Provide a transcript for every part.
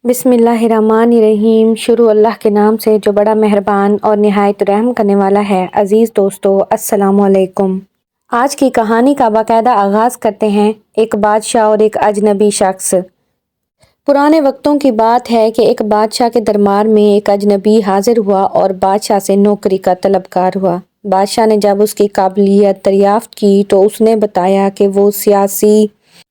بسم اللہ الرحمن الرحیم۔ شروع اللہ کے نام سے جو بڑا مہربان اور نہایت رحم کرنے والا ہے۔ عزیز دوستو، السلام علیکم۔ آج کی کہانی کا باقاعدہ آغاز کرتے ہیں۔ ایک بادشاہ اور ایک اجنبی شخص۔ پرانے وقتوں کی بات ہے کہ ایک بادشاہ کے دربار میں ایک اجنبی حاضر ہوا اور بادشاہ سے نوکری کا طلبگار ہوا۔ بادشاہ نے جب اس کی قابلیت دریافت کی تو اس نے بتایا کہ وہ سیاسی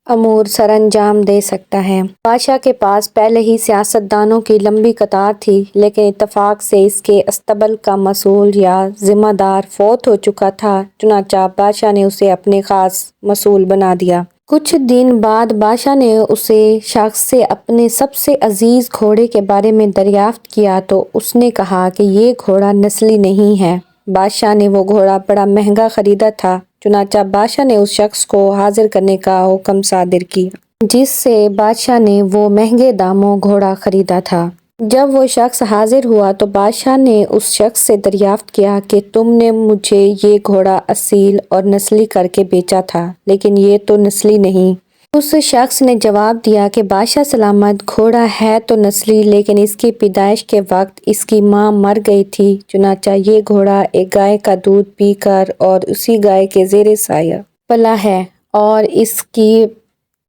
امور سر انجام دے سکتا ہے۔ بادشاہ کے پاس پہلے ہی سیاستدانوں کی لمبی قطار تھی، لیکن اتفاق سے اس کے استبل کا مسئول یا ذمہ دار فوت ہو چکا تھا، چنانچہ بادشاہ نے اسے اپنے خاص مسئول بنا دیا۔ کچھ دن بعد بادشاہ نے اسے شخص سے اپنے سب سے عزیز گھوڑے کے بارے میں دریافت کیا تو اس نے کہا کہ یہ گھوڑا نسلی نہیں ہے۔ بادشاہ نے وہ گھوڑا بڑا مہنگا خریدا تھا، چنانچہ بادشاہ نے اس شخص کو حاضر کرنے کا حکم صادر کیا جس سے بادشاہ نے وہ مہنگے داموں گھوڑا خریدا تھا۔ جب وہ شخص حاضر ہوا تو بادشاہ نے اس شخص سے دریافت کیا کہ تم نے مجھے یہ گھوڑا اصیل اور نسلی کر کے بیچا تھا، لیکن یہ تو نسلی نہیں۔ اس شخص نے جواب دیا کہ بادشاہ سلامت، گھوڑا ہے تو نسلی، لیکن اس کی پیدائش کے وقت اس کی ماں مر گئی تھی، چنانچہ یہ گھوڑا ایک گائے کا دودھ پی کر اور اسی گائے کے زیر سایہ پلا ہے، اور اس کی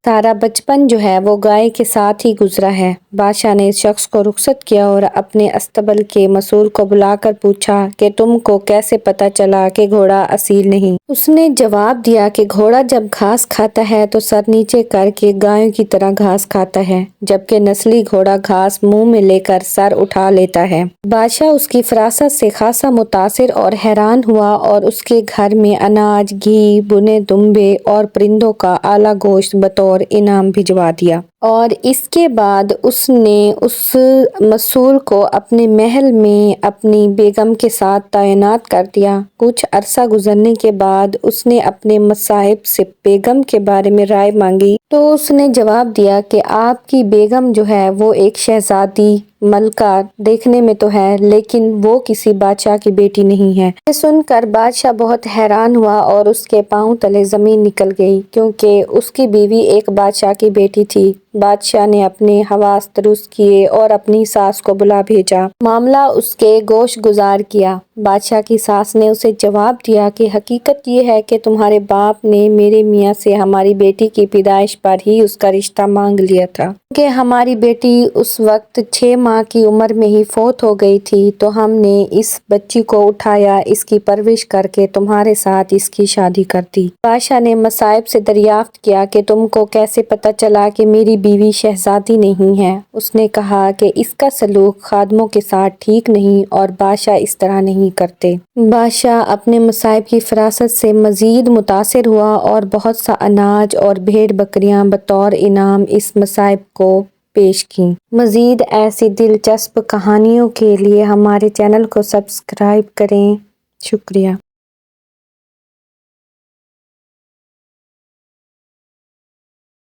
سارا بچپن جو ہے وہ گائے کے ساتھ ہی گزرا ہے۔ بادشاہ نے اس شخص کو رخصت کیا اور اپنے استبل کے مسئول کو بلا کر پوچھا کہ تم کو کیسے پتہ چلا کہ گھوڑا اصیل نہیں؟ اس نے جواب دیا کہ گھوڑا جب گھاس کھاتا ہے تو سر نیچے کر کے گایوں کی طرح گھاس کھاتا ہے، جبکہ نسلی گھوڑا گھاس منہ میں لے کر سر اٹھا لیتا ہے۔ بادشاہ اس کی فراست سے خاصا متاثر اور حیران ہوا اور اس کے گھر میں اناج، گھی، بنے دمبے اور پرندوں کا اعلیٰ گوشت بطور انعام بھجوا دیا، اور اس کے بعد اس نے اس مسئول کو اپنے محل میں اپنی بیگم کے ساتھ تعینات کر دیا۔ کچھ عرصہ گزرنے کے بعد اس نے اپنے مصاحب سے بیگم کے بارے میں رائے مانگی تو اس نے جواب دیا کہ آپ کی بیگم جو ہے وہ ایک شہزادی ملکہ دیکھنے میں تو ہے، لیکن وہ کسی بادشاہ کی بیٹی نہیں ہے۔ یہ سن کر بادشاہ بہت حیران ہوا اور اس کے پاؤں تلے زمین نکل گئی، کیونکہ اس کی بیوی ایک بادشاہ کی بیٹی تھی۔ بادشاہ نے اپنے حواس درست کیے اور اپنی ساس کو بلا بھیجا، معاملہ اس کے گوش گزار کیا۔ بادشاہ کی ساس نے اسے جواب دیا کہ حقیقت یہ ہے کہ تمہارے باپ نے میرے میاں سے ہماری بیٹی کی پیدائش پر ہی اس کا رشتہ مانگ لیا تھا، کہ ہماری بیٹی اس وقت 6 ماہ کی عمر میں ہی فوت ہو گئی تھی، تو ہم نے اس بچی کو اٹھایا، اس کی پرورش کر کے تمہارے ساتھ اس کی شادی کر دی۔ بادشاہ نے مصاحب سے دریافت کیا کہ تم کو کیسے پتہ چلا کہ میری بیوی شہزادی نہیں ہے؟ اس نے کہا کہ اس کا سلوک خادموں کے ساتھ ٹھیک نہیں اور بادشاہ اس طرح نہیں کرتے۔ بادشاہ اپنے مصاحب کی فراست سے مزید متاثر ہوا اور بہت سا اناج اور بھیڑ بکریاں بطور انعام اس مصاحب کو پیش کیں۔ مزید ایسی دلچسپ کہانیوں کے لیے ہمارے چینل کو سبسکرائب کریں۔ شکریہ۔